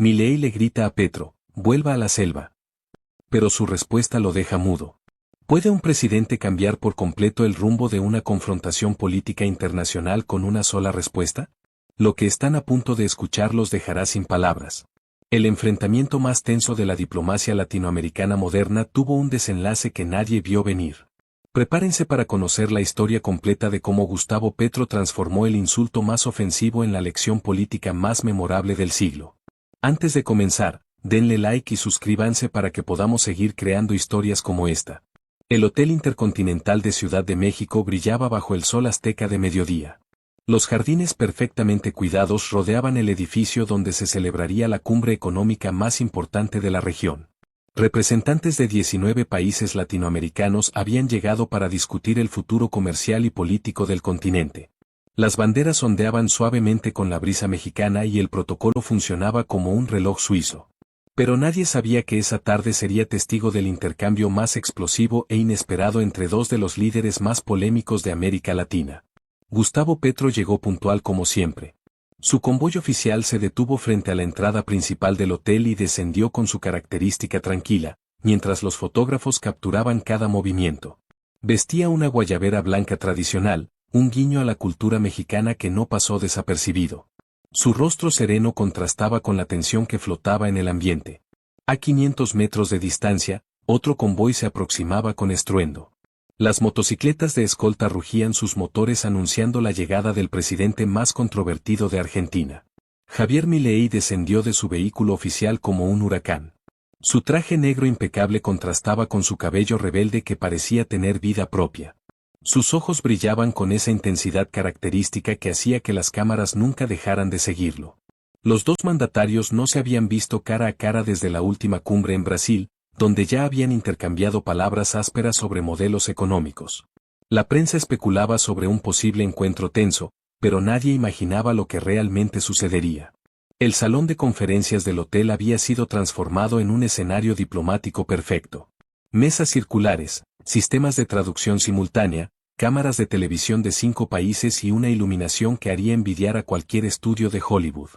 Milei le grita a Petro, vuelva a la selva. Pero su respuesta lo deja mudo. ¿Puede un presidente cambiar por completo el rumbo de una confrontación política internacional con una sola respuesta? Lo que están a punto de escuchar los dejará sin palabras. El enfrentamiento más tenso de la diplomacia latinoamericana moderna tuvo un desenlace que nadie vio venir. Prepárense para conocer la historia completa de cómo Gustavo Petro transformó el insulto más ofensivo en la lección política más memorable del siglo. Antes de comenzar, denle like y suscríbanse para que podamos seguir creando historias como esta. El Hotel Intercontinental de Ciudad de México brillaba bajo el sol azteca de mediodía. Los jardines perfectamente cuidados rodeaban el edificio donde se celebraría la cumbre económica más importante de la región. Representantes de 19 países latinoamericanos habían llegado para discutir el futuro comercial y político del continente. Las banderas ondeaban suavemente con la brisa mexicana y el protocolo funcionaba como un reloj suizo. Pero nadie sabía que esa tarde sería testigo del intercambio más explosivo e inesperado entre dos de los líderes más polémicos de América Latina. Gustavo Petro llegó puntual como siempre. Su convoy oficial se detuvo frente a la entrada principal del hotel y descendió con su característica tranquila, mientras los fotógrafos capturaban cada movimiento. Vestía una guayabera blanca tradicional, un guiño a la cultura mexicana que no pasó desapercibido. Su rostro sereno contrastaba con la tensión que flotaba en el ambiente. A 500 metros de distancia, otro convoy se aproximaba con estruendo. Las motocicletas de escolta rugían sus motores anunciando la llegada del presidente más controvertido de Argentina. Javier Milei descendió de su vehículo oficial como un huracán. Su traje negro impecable contrastaba con su cabello rebelde que parecía tener vida propia. Sus ojos brillaban con esa intensidad característica que hacía que las cámaras nunca dejaran de seguirlo. Los dos mandatarios no se habían visto cara a cara desde la última cumbre en Brasil, donde ya habían intercambiado palabras ásperas sobre modelos económicos. La prensa especulaba sobre un posible encuentro tenso, pero nadie imaginaba lo que realmente sucedería. El salón de conferencias del hotel había sido transformado en un escenario diplomático perfecto. Mesas circulares, sistemas de traducción simultánea, cámaras de televisión de 5 países y una iluminación que haría envidiar a cualquier estudio de Hollywood.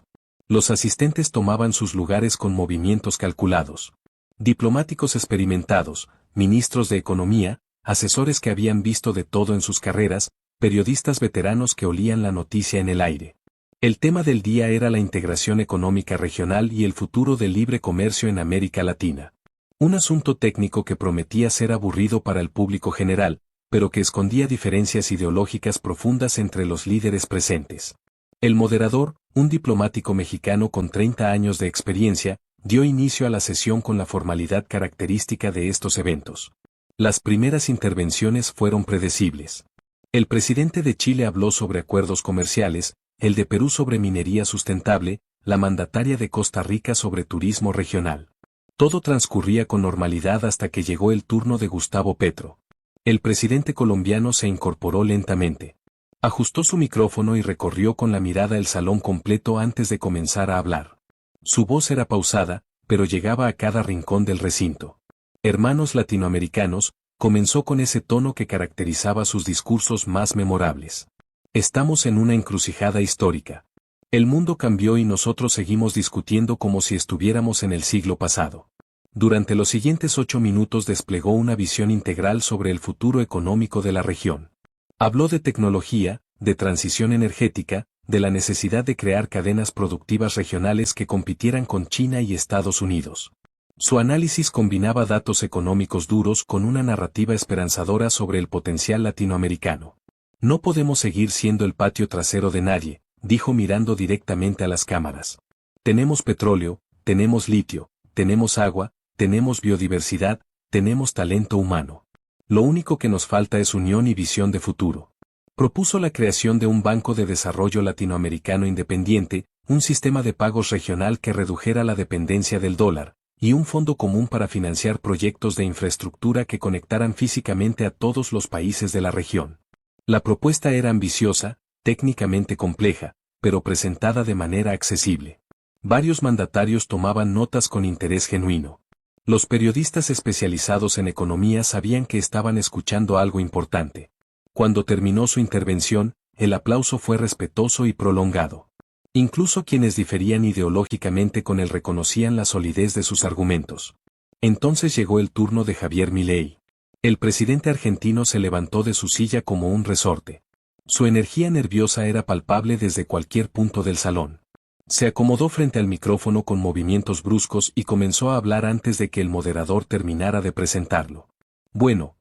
Los asistentes tomaban sus lugares con movimientos calculados. Diplomáticos experimentados, ministros de economía, asesores que habían visto de todo en sus carreras, periodistas veteranos que olían la noticia en el aire. El tema del día era la integración económica regional y el futuro del libre comercio en América Latina. Un asunto técnico que prometía ser aburrido para el público general, pero que escondía diferencias ideológicas profundas entre los líderes presentes. El moderador, un diplomático mexicano con 30 años de experiencia, dio inicio a la sesión con la formalidad característica de estos eventos. Las primeras intervenciones fueron predecibles. El presidente de Chile habló sobre acuerdos comerciales, el de Perú sobre minería sustentable, la mandataria de Costa Rica sobre turismo regional. Todo transcurría con normalidad hasta que llegó el turno de Gustavo Petro. El presidente colombiano se incorporó lentamente. Ajustó su micrófono y recorrió con la mirada el salón completo antes de comenzar a hablar. Su voz era pausada, pero llegaba a cada rincón del recinto. Hermanos latinoamericanos, comenzó con ese tono que caracterizaba sus discursos más memorables. Estamos en una encrucijada histórica. El mundo cambió y nosotros seguimos discutiendo como si estuviéramos en el siglo pasado. Durante los siguientes 8 minutos desplegó una visión integral sobre el futuro económico de la región. Habló de tecnología, de transición energética, de la necesidad de crear cadenas productivas regionales que compitieran con China y Estados Unidos. Su análisis combinaba datos económicos duros con una narrativa esperanzadora sobre el potencial latinoamericano. No podemos seguir siendo el patio trasero de nadie, dijo mirando directamente a las cámaras. Tenemos petróleo, tenemos litio, tenemos agua, tenemos biodiversidad, tenemos talento humano. Lo único que nos falta es unión y visión de futuro. Propuso la creación de un Banco de Desarrollo Latinoamericano independiente, un sistema de pagos regional que redujera la dependencia del dólar, y un fondo común para financiar proyectos de infraestructura que conectaran físicamente a todos los países de la región. La propuesta era ambiciosa, técnicamente compleja, pero presentada de manera accesible. Varios mandatarios tomaban notas con interés genuino. Los periodistas especializados en economía sabían que estaban escuchando algo importante. Cuando terminó su intervención, el aplauso fue respetuoso y prolongado. Incluso quienes diferían ideológicamente con él reconocían la solidez de sus argumentos. Entonces llegó el turno de Javier Milei. El presidente argentino se levantó de su silla como un resorte. Su energía nerviosa era palpable desde cualquier punto del salón. Se acomodó frente al micrófono con movimientos bruscos y comenzó a hablar antes de que el moderador terminara de presentarlo. Bueno,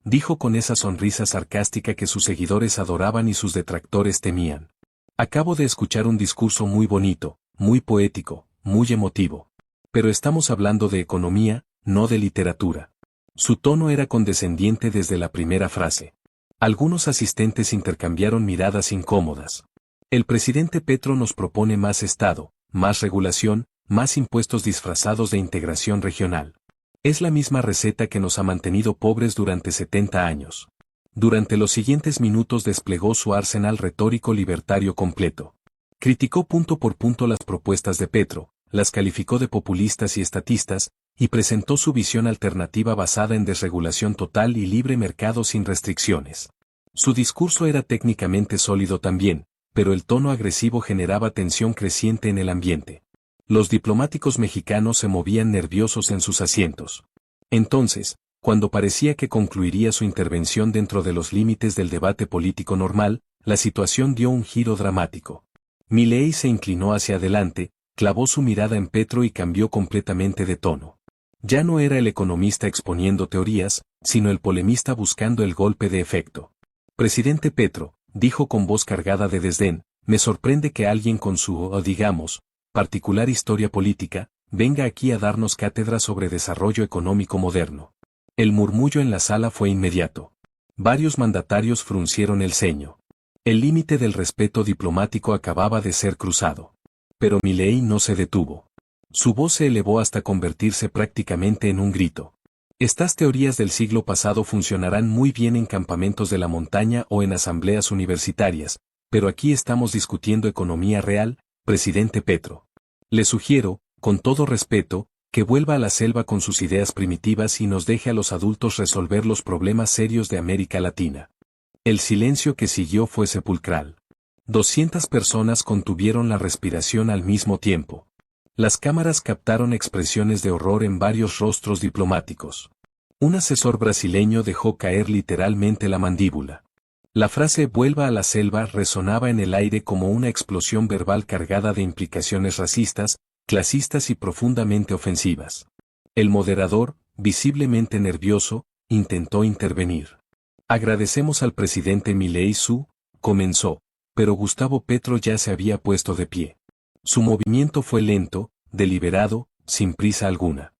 dijo con esa sonrisa sarcástica que sus seguidores adoraban y sus detractores temían. Acabo de escuchar un discurso muy bonito, muy poético, muy emotivo. Pero estamos hablando de economía, no de literatura. Su tono era condescendiente desde la primera frase. Algunos asistentes intercambiaron miradas incómodas. El presidente Petro nos propone más Estado, más regulación, más impuestos disfrazados de integración regional. Es la misma receta que nos ha mantenido pobres durante 70 años. Durante los siguientes minutos desplegó su arsenal retórico libertario completo. Criticó punto por punto las propuestas de Petro, las calificó de populistas y estatistas, y presentó su visión alternativa basada en desregulación total y libre mercado sin restricciones. Su discurso era técnicamente sólido también, pero el tono agresivo generaba tensión creciente en el ambiente. Los diplomáticos mexicanos se movían nerviosos en sus asientos. Entonces, cuando parecía que concluiría su intervención dentro de los límites del debate político normal, la situación dio un giro dramático. Milei se inclinó hacia adelante, clavó su mirada en Petro y cambió completamente de tono. Ya no era el economista exponiendo teorías, sino el polemista buscando el golpe de efecto. Presidente Petro, dijo con voz cargada de desdén, me sorprende que alguien con su, digamos, particular historia política, venga aquí a darnos cátedra sobre desarrollo económico moderno. El murmullo en la sala fue inmediato. Varios mandatarios fruncieron el ceño. El límite del respeto diplomático acababa de ser cruzado. Pero Milei no se detuvo. Su voz se elevó hasta convertirse prácticamente en un grito. Estas teorías del siglo pasado funcionarán muy bien en campamentos de la montaña o en asambleas universitarias, pero aquí estamos discutiendo economía real, presidente Petro. Le sugiero, con todo respeto, que vuelva a la selva con sus ideas primitivas y nos deje a los adultos resolver los problemas serios de América Latina. El silencio que siguió fue sepulcral. 200 personas contuvieron la respiración al mismo tiempo. Las cámaras captaron expresiones de horror en varios rostros diplomáticos. Un asesor brasileño dejó caer literalmente la mandíbula. La frase «vuelva a la selva» resonaba en el aire como una explosión verbal cargada de implicaciones racistas, clasistas y profundamente ofensivas. El moderador, visiblemente nervioso, intentó intervenir. Agradecemos al presidente Milei comenzó, pero Gustavo Petro ya se había puesto de pie. Su movimiento fue lento, deliberado, sin prisa alguna.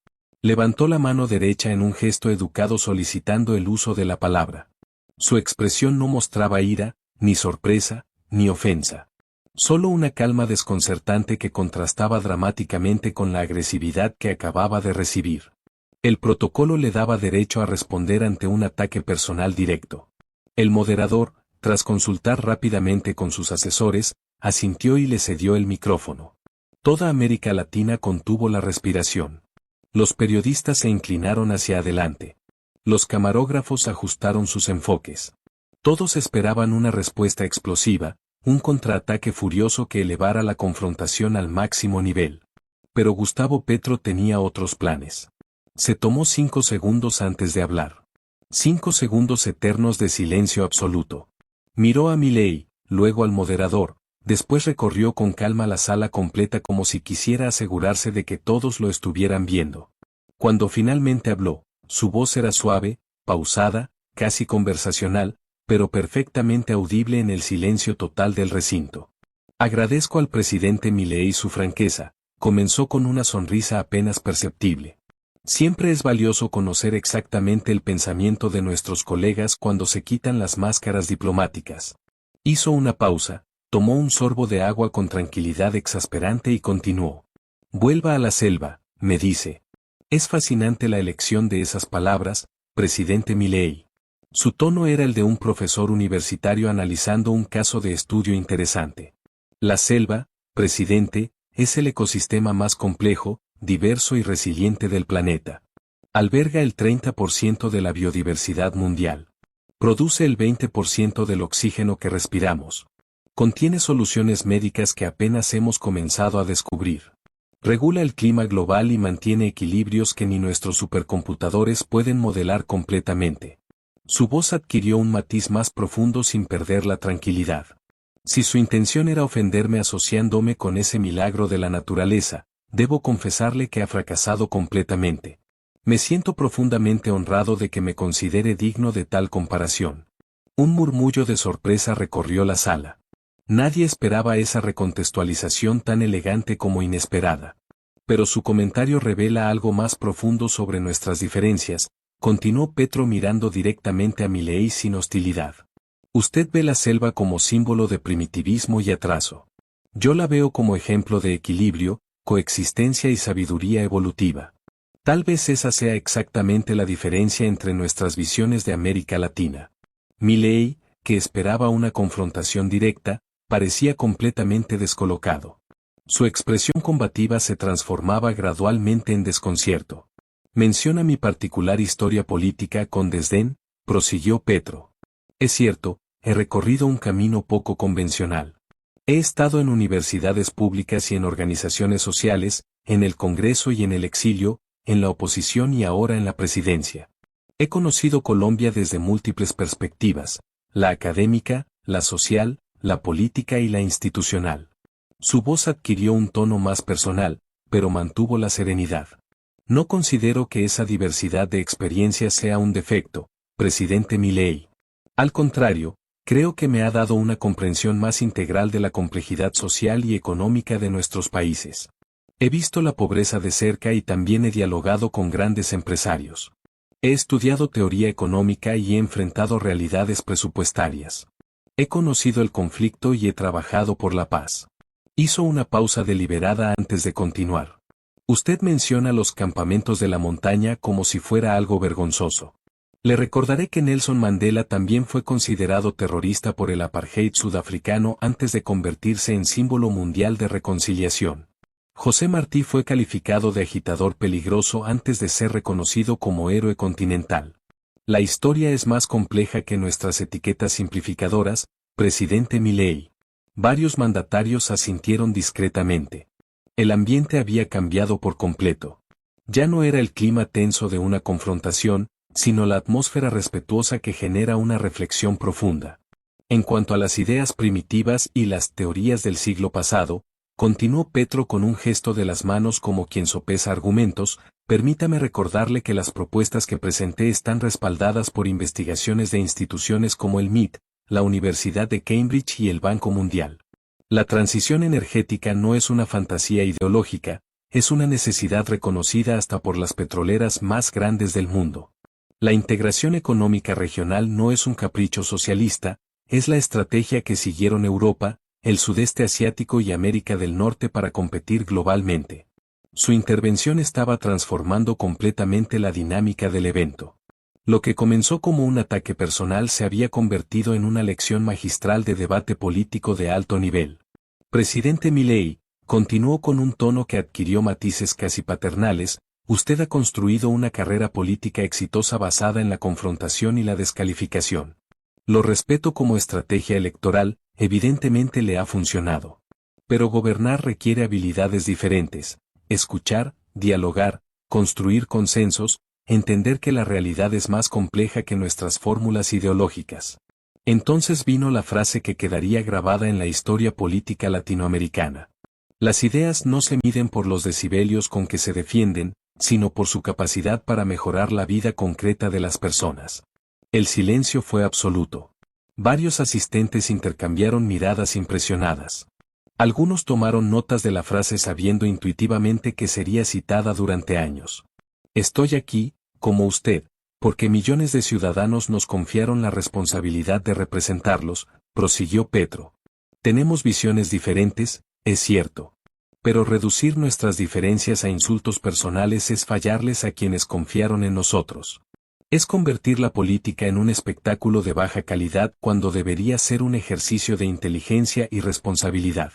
Levantó la mano derecha en un gesto educado solicitando el uso de la palabra. Su expresión no mostraba ira, ni sorpresa, ni ofensa. Solo una calma desconcertante que contrastaba dramáticamente con la agresividad que acababa de recibir. El protocolo le daba derecho a responder ante un ataque personal directo. El moderador, tras consultar rápidamente con sus asesores, asintió y le cedió el micrófono. Toda América Latina contuvo la respiración. Los periodistas se inclinaron hacia adelante. Los camarógrafos ajustaron sus enfoques. Todos esperaban una respuesta explosiva, un contraataque furioso que elevara la confrontación al máximo nivel. Pero Gustavo Petro tenía otros planes. Se tomó 5 segundos antes de hablar. 5 segundos eternos de silencio absoluto. Miró a Milei, luego al moderador, después recorrió con calma la sala completa como si quisiera asegurarse de que todos lo estuvieran viendo. Cuando finalmente habló, su voz era suave, pausada, casi conversacional, pero perfectamente audible en el silencio total del recinto. Agradezco al presidente Milei su franqueza, comenzó con una sonrisa apenas perceptible. Siempre es valioso conocer exactamente el pensamiento de nuestros colegas cuando se quitan las máscaras diplomáticas. Hizo una pausa, tomó un sorbo de agua con tranquilidad exasperante y continuó. Vuelva a la selva, me dice. Es fascinante la elección de esas palabras, presidente Milei. Su tono era el de un profesor universitario analizando un caso de estudio interesante. La selva, presidente, es el ecosistema más complejo, diverso y resiliente del planeta. Alberga el 30% de la biodiversidad mundial. Produce el 20% del oxígeno que respiramos. Contiene soluciones médicas que apenas hemos comenzado a descubrir. Regula el clima global y mantiene equilibrios que ni nuestros supercomputadores pueden modelar completamente. Su voz adquirió un matiz más profundo sin perder la tranquilidad. Si su intención era ofenderme asociándome con ese milagro de la naturaleza, debo confesarle que ha fracasado completamente. Me siento profundamente honrado de que me considere digno de tal comparación. Un murmullo de sorpresa recorrió la sala. Nadie esperaba esa recontextualización tan elegante como inesperada. Pero su comentario revela algo más profundo sobre nuestras diferencias, continuó Petro mirando directamente a Milei sin hostilidad. Usted ve la selva como símbolo de primitivismo y atraso. Yo la veo como ejemplo de equilibrio, coexistencia y sabiduría evolutiva. Tal vez esa sea exactamente la diferencia entre nuestras visiones de América Latina. Milei, que esperaba una confrontación directa, parecía completamente descolocado. Su expresión combativa se transformaba gradualmente en desconcierto. Menciona mi particular historia política con desdén, prosiguió Petro. Es cierto, he recorrido un camino poco convencional. He estado en universidades públicas y en organizaciones sociales, en el Congreso y en el exilio, en la oposición y ahora en la presidencia. He conocido Colombia desde múltiples perspectivas, la académica, la social, la política y la institucional. Su voz adquirió un tono más personal, pero mantuvo la serenidad. No considero que esa diversidad de experiencias sea un defecto, presidente Milei. Al contrario, creo que me ha dado una comprensión más integral de la complejidad social y económica de nuestros países. He visto la pobreza de cerca y también he dialogado con grandes empresarios. He estudiado teoría económica y he enfrentado realidades presupuestarias. He conocido el conflicto y he trabajado por la paz. Hizo una pausa deliberada antes de continuar. Usted menciona los campamentos de la montaña como si fuera algo vergonzoso. Le recordaré que Nelson Mandela también fue considerado terrorista por el apartheid sudafricano antes de convertirse en símbolo mundial de reconciliación. José Martí fue calificado de agitador peligroso antes de ser reconocido como héroe continental. La historia es más compleja que nuestras etiquetas simplificadoras, presidente Milei. Varios mandatarios asintieron discretamente. El ambiente había cambiado por completo. Ya no era el clima tenso de una confrontación, sino la atmósfera respetuosa que genera una reflexión profunda. En cuanto a las ideas primitivas y las teorías del siglo pasado, continuó Petro con un gesto de las manos como quien sopesa argumentos, permítame recordarle que las propuestas que presenté están respaldadas por investigaciones de instituciones como el MIT, la Universidad de Cambridge y el Banco Mundial. La transición energética no es una fantasía ideológica, es una necesidad reconocida hasta por las petroleras más grandes del mundo. La integración económica regional no es un capricho socialista, es la estrategia que siguieron Europa, el sudeste asiático y América del Norte para competir globalmente. Su intervención estaba transformando completamente la dinámica del evento. Lo que comenzó como un ataque personal se había convertido en una lección magistral de debate político de alto nivel. Presidente Milei, continuó con un tono que adquirió matices casi paternales, usted ha construido una carrera política exitosa basada en la confrontación y la descalificación. Lo respeto como estrategia electoral, evidentemente le ha funcionado. Pero gobernar requiere habilidades diferentes, escuchar, dialogar, construir consensos, entender que la realidad es más compleja que nuestras fórmulas ideológicas. Entonces vino la frase que quedaría grabada en la historia política latinoamericana. Las ideas no se miden por los decibelios con que se defienden, sino por su capacidad para mejorar la vida concreta de las personas. El silencio fue absoluto. Varios asistentes intercambiaron miradas impresionadas. Algunos tomaron notas de la frase sabiendo intuitivamente que sería citada durante años. Estoy aquí, como usted, porque millones de ciudadanos nos confiaron la responsabilidad de representarlos, prosiguió Petro. Tenemos visiones diferentes, es cierto. Pero reducir nuestras diferencias a insultos personales es fallarles a quienes confiaron en nosotros. Es convertir la política en un espectáculo de baja calidad cuando debería ser un ejercicio de inteligencia y responsabilidad.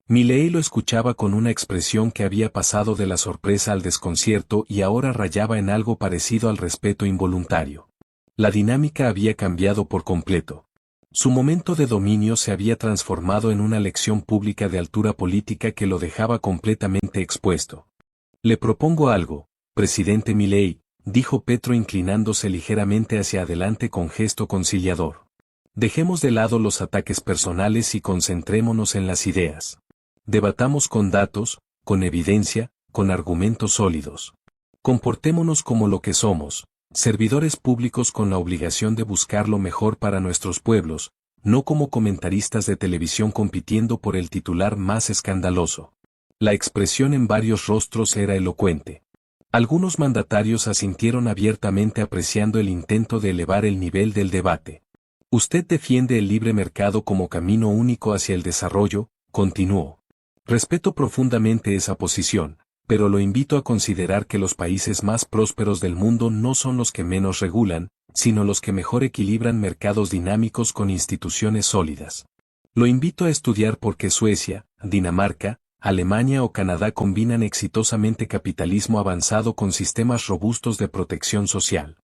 Milei lo escuchaba con una expresión que había pasado de la sorpresa al desconcierto y ahora rayaba en algo parecido al respeto involuntario. La dinámica había cambiado por completo. Su momento de dominio se había transformado en una lección pública de altura política que lo dejaba completamente expuesto. Le propongo algo, presidente Milei, dijo Petro inclinándose ligeramente hacia adelante con gesto conciliador. Dejemos de lado los ataques personales y concentrémonos en las ideas. Debatamos con datos, con evidencia, con argumentos sólidos. Comportémonos como lo que somos, servidores públicos con la obligación de buscar lo mejor para nuestros pueblos, no como comentaristas de televisión compitiendo por el titular más escandaloso. La expresión en varios rostros era elocuente. Algunos mandatarios asintieron abiertamente apreciando el intento de elevar el nivel del debate. Usted defiende el libre mercado como camino único hacia el desarrollo, continuó. Respeto profundamente esa posición, pero lo invito a considerar que los países más prósperos del mundo no son los que menos regulan, sino los que mejor equilibran mercados dinámicos con instituciones sólidas. Lo invito a estudiar por qué Suecia, Dinamarca, Alemania o Canadá combinan exitosamente capitalismo avanzado con sistemas robustos de protección social.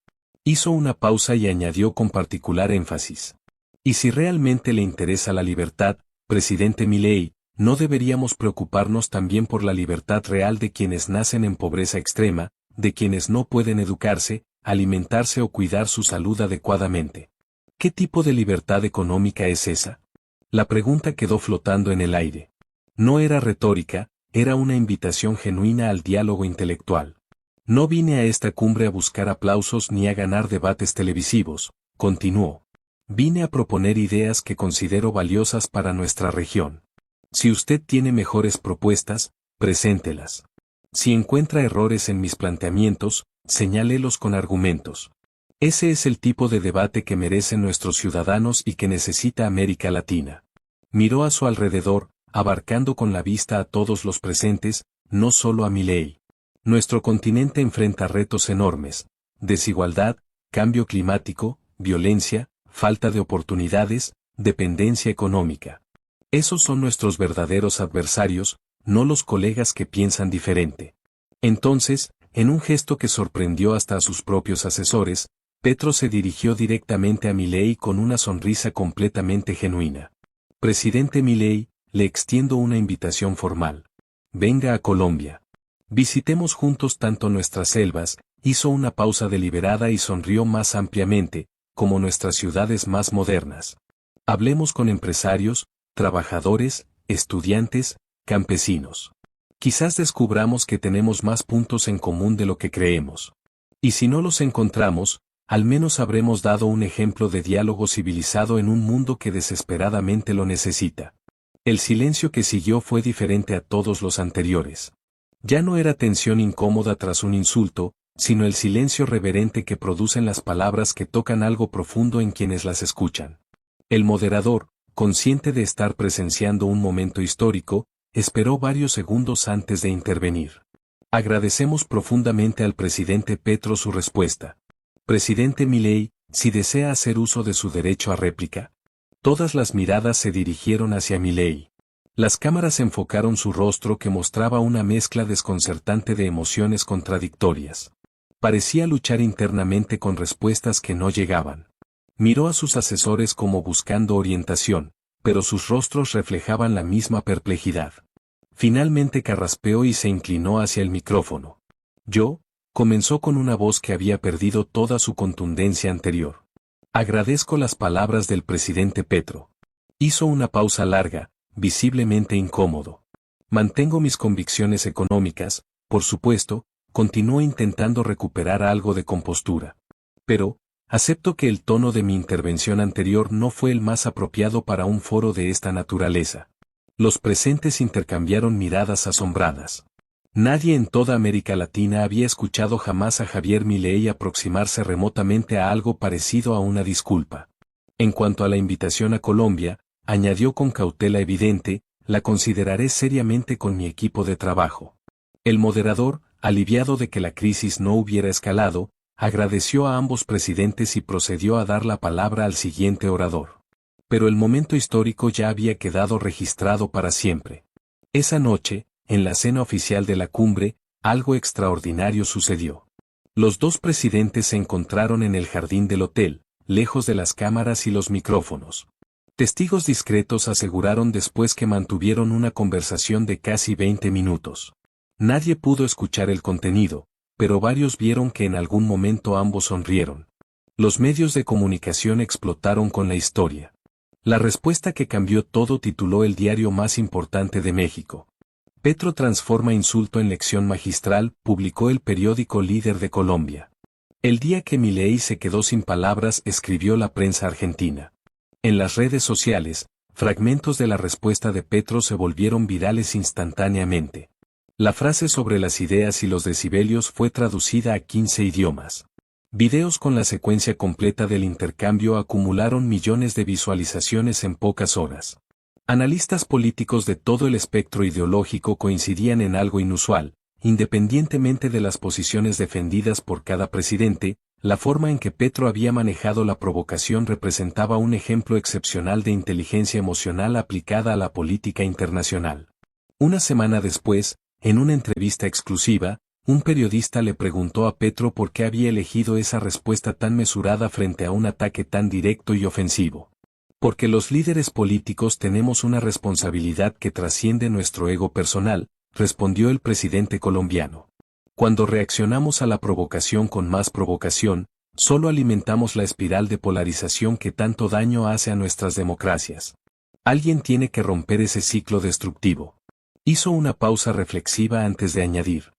Hizo una pausa y añadió con particular énfasis. Y si realmente le interesa la libertad, presidente Milei, ¿no deberíamos preocuparnos también por la libertad real de quienes nacen en pobreza extrema, de quienes no pueden educarse, alimentarse o cuidar su salud adecuadamente? ¿Qué tipo de libertad económica es esa? La pregunta quedó flotando en el aire. No era retórica, era una invitación genuina al diálogo intelectual. No vine a esta cumbre a buscar aplausos ni a ganar debates televisivos, continuó. Vine a proponer ideas que considero valiosas para nuestra región. Si usted tiene mejores propuestas, preséntelas. Si encuentra errores en mis planteamientos, señálelos con argumentos. Ese es el tipo de debate que merecen nuestros ciudadanos y que necesita América Latina. Miró a su alrededor, abarcando con la vista a todos los presentes, no solo a Milei. Nuestro continente enfrenta retos enormes: desigualdad, cambio climático, violencia, falta de oportunidades, dependencia económica. Esos son nuestros verdaderos adversarios, no los colegas que piensan diferente. Entonces, en un gesto que sorprendió hasta a sus propios asesores, Petro se dirigió directamente a Milei con una sonrisa completamente genuina. Presidente Milei, le extiendo una invitación formal. Venga a Colombia. Visitemos juntos tanto nuestras selvas, hizo una pausa deliberada y sonrió más ampliamente, como nuestras ciudades más modernas. Hablemos con empresarios, trabajadores, estudiantes, campesinos. Quizás descubramos que tenemos más puntos en común de lo que creemos. Y si no los encontramos, al menos habremos dado un ejemplo de diálogo civilizado en un mundo que desesperadamente lo necesita. El silencio que siguió fue diferente a todos los anteriores. Ya no era tensión incómoda tras un insulto, sino el silencio reverente que producen las palabras que tocan algo profundo en quienes las escuchan. El moderador, consciente de estar presenciando un momento histórico, esperó varios segundos antes de intervenir. Agradecemos profundamente al presidente Petro su respuesta. Presidente Milei, si desea hacer uso de su derecho a réplica. Todas las miradas se dirigieron hacia Milei. Las cámaras enfocaron su rostro que mostraba una mezcla desconcertante de emociones contradictorias. Parecía luchar internamente con respuestas que no llegaban. Miró a sus asesores como buscando orientación, pero sus rostros reflejaban la misma perplejidad. Finalmente carraspeó y se inclinó hacia el micrófono. Yo, comenzó con una voz que había perdido toda su contundencia anterior. Agradezco las palabras del presidente Petro. Hizo una pausa larga, visiblemente incómodo. Mantengo mis convicciones económicas, por supuesto, continuó intentando recuperar algo de compostura. Pero, acepto que el tono de mi intervención anterior no fue el más apropiado para un foro de esta naturaleza. Los presentes intercambiaron miradas asombradas. Nadie en toda América Latina había escuchado jamás a Javier Milei aproximarse remotamente a algo parecido a una disculpa. En cuanto a la invitación a Colombia, añadió con cautela evidente, la consideraré seriamente con mi equipo de trabajo. El moderador, aliviado de que la crisis no hubiera escalado, agradeció a ambos presidentes y procedió a dar la palabra al siguiente orador. Pero el momento histórico ya había quedado registrado para siempre. Esa noche, en la cena oficial de la cumbre, algo extraordinario sucedió. Los dos presidentes se encontraron en el jardín del hotel, lejos de las cámaras y los micrófonos. Testigos discretos aseguraron después que mantuvieron una conversación de casi 20 minutos. Nadie pudo escuchar el contenido, pero varios vieron que en algún momento ambos sonrieron. Los medios de comunicación explotaron con la historia. La respuesta que cambió todo tituló el diario más importante de México. Petro transforma insulto en lección magistral, publicó el periódico Líder de Colombia. El día que Milei se quedó sin palabras, escribió la prensa argentina. En las redes sociales, fragmentos de la respuesta de Petro se volvieron virales instantáneamente. La frase sobre las ideas y los decibelios fue traducida a 15 idiomas. Videos con la secuencia completa del intercambio acumularon millones de visualizaciones en pocas horas. Analistas políticos de todo el espectro ideológico coincidían en algo inusual, independientemente de las posiciones defendidas por cada presidente. La forma en que Petro había manejado la provocación representaba un ejemplo excepcional de inteligencia emocional aplicada a la política internacional. Una semana después, en una entrevista exclusiva, un periodista le preguntó a Petro por qué había elegido esa respuesta tan mesurada frente a un ataque tan directo y ofensivo. Porque los líderes políticos tenemos una responsabilidad que trasciende nuestro ego personal, respondió el presidente colombiano. Cuando reaccionamos a la provocación con más provocación, solo alimentamos la espiral de polarización que tanto daño hace a nuestras democracias. Alguien tiene que romper ese ciclo destructivo. Hizo una pausa reflexiva antes de añadir.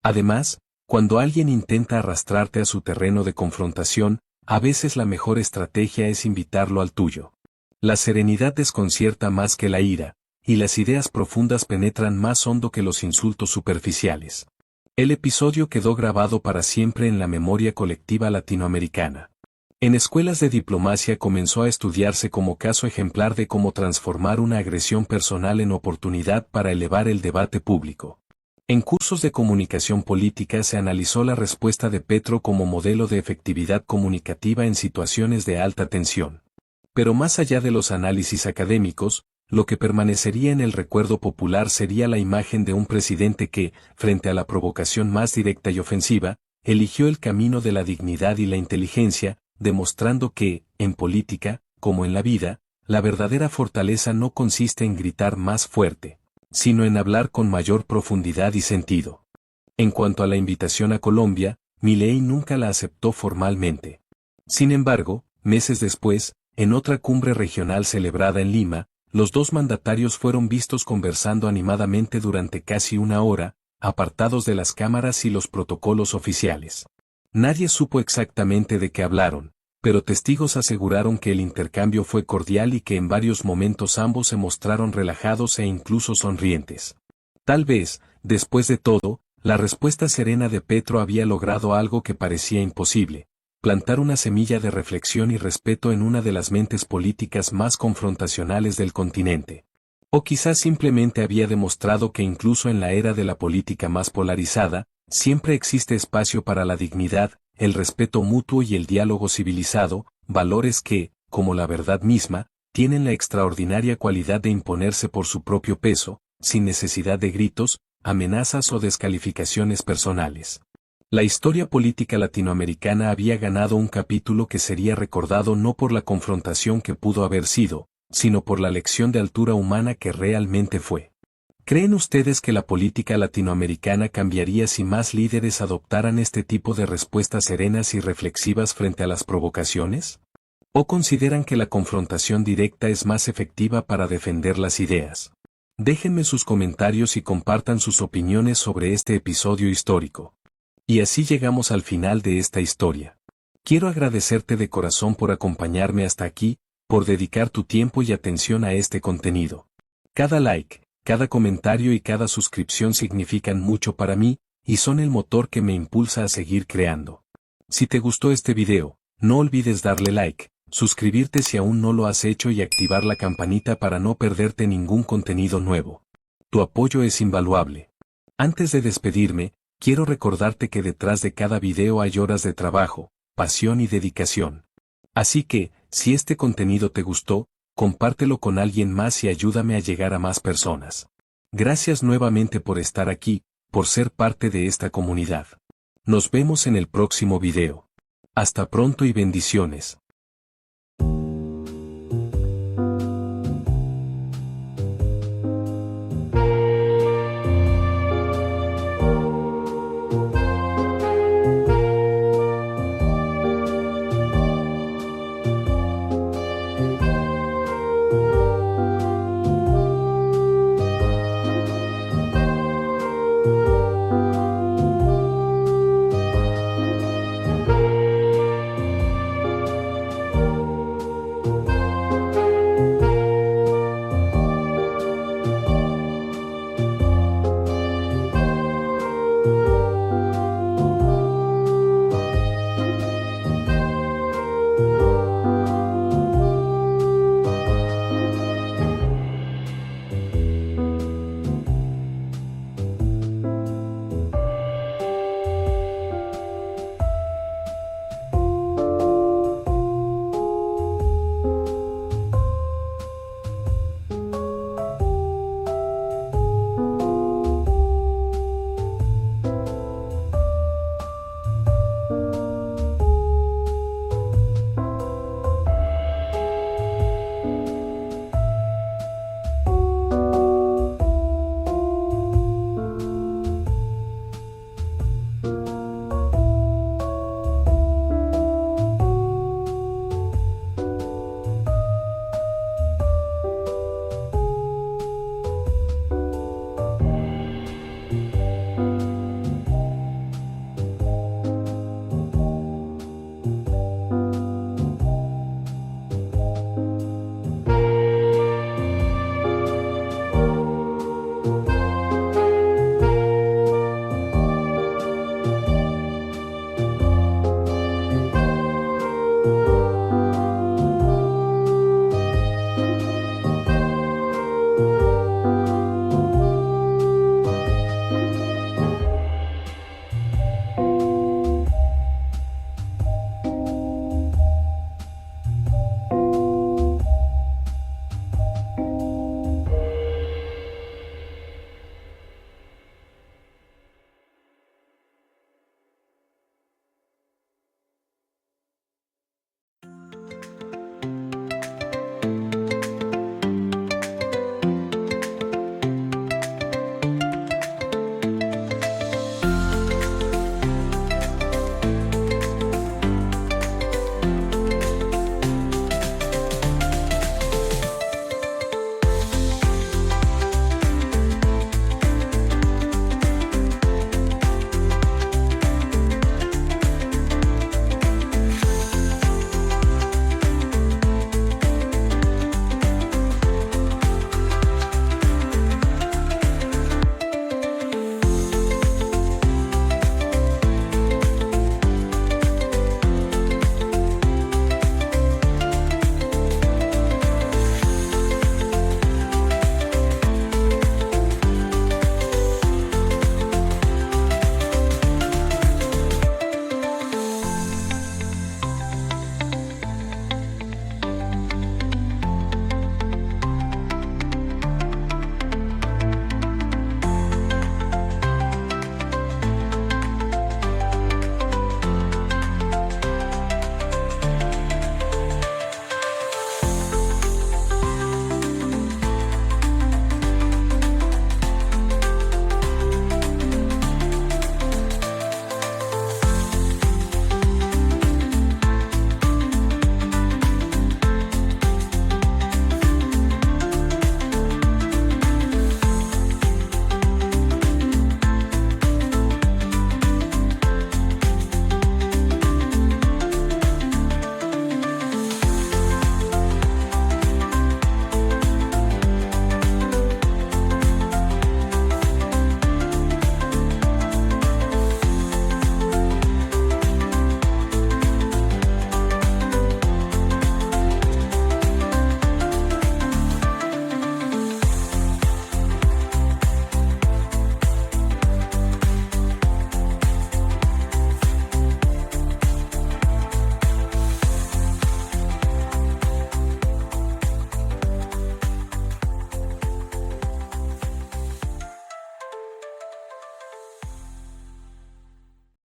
Además, cuando alguien intenta arrastrarte a su terreno de confrontación, a veces la mejor estrategia es invitarlo al tuyo. La serenidad desconcierta más que la ira, y las ideas profundas penetran más hondo que los insultos superficiales. El episodio quedó grabado para siempre en la memoria colectiva latinoamericana. En escuelas de diplomacia comenzó a estudiarse como caso ejemplar de cómo transformar una agresión personal en oportunidad para elevar el debate público. En cursos de comunicación política se analizó la respuesta de Petro como modelo de efectividad comunicativa en situaciones de alta tensión. Pero más allá de los análisis académicos, lo que permanecería en el recuerdo popular sería la imagen de un presidente que, frente a la provocación más directa y ofensiva, eligió el camino de la dignidad y la inteligencia, demostrando que, en política, como en la vida, la verdadera fortaleza no consiste en gritar más fuerte, sino en hablar con mayor profundidad y sentido. En cuanto a la invitación a Colombia, Milei nunca la aceptó formalmente. Sin embargo, meses después, en otra cumbre regional celebrada en Lima, los dos mandatarios fueron vistos conversando animadamente durante casi una hora, apartados de las cámaras y los protocolos oficiales. Nadie supo exactamente de qué hablaron, pero testigos aseguraron que el intercambio fue cordial y que en varios momentos ambos se mostraron relajados e incluso sonrientes. Tal vez, después de todo, la respuesta serena de Petro había logrado algo que parecía imposible: plantar una semilla de reflexión y respeto en una de las mentes políticas más confrontacionales del continente. O quizás simplemente había demostrado que incluso en la era de la política más polarizada, siempre existe espacio para la dignidad, el respeto mutuo y el diálogo civilizado, valores que, como la verdad misma, tienen la extraordinaria cualidad de imponerse por su propio peso, sin necesidad de gritos, amenazas o descalificaciones personales. La historia política latinoamericana había ganado un capítulo que sería recordado no por la confrontación que pudo haber sido, sino por la lección de altura humana que realmente fue. ¿Creen ustedes que la política latinoamericana cambiaría si más líderes adoptaran este tipo de respuestas serenas y reflexivas frente a las provocaciones? ¿O consideran que la confrontación directa es más efectiva para defender las ideas? Déjenme sus comentarios y compartan sus opiniones sobre este episodio histórico. Y así llegamos al final de esta historia. Quiero agradecerte de corazón por acompañarme hasta aquí, por dedicar tu tiempo y atención a este contenido. Cada like, cada comentario y cada suscripción significan mucho para mí, y son el motor que me impulsa a seguir creando. Si te gustó este video, no olvides darle like, suscribirte si aún no lo has hecho y activar la campanita para no perderte ningún contenido nuevo. Tu apoyo es invaluable. Antes de despedirme, quiero recordarte que detrás de cada video hay horas de trabajo, pasión y dedicación. Así que, si este contenido te gustó, compártelo con alguien más y ayúdame a llegar a más personas. Gracias nuevamente por estar aquí, por ser parte de esta comunidad. Nos vemos en el próximo video. Hasta pronto y bendiciones.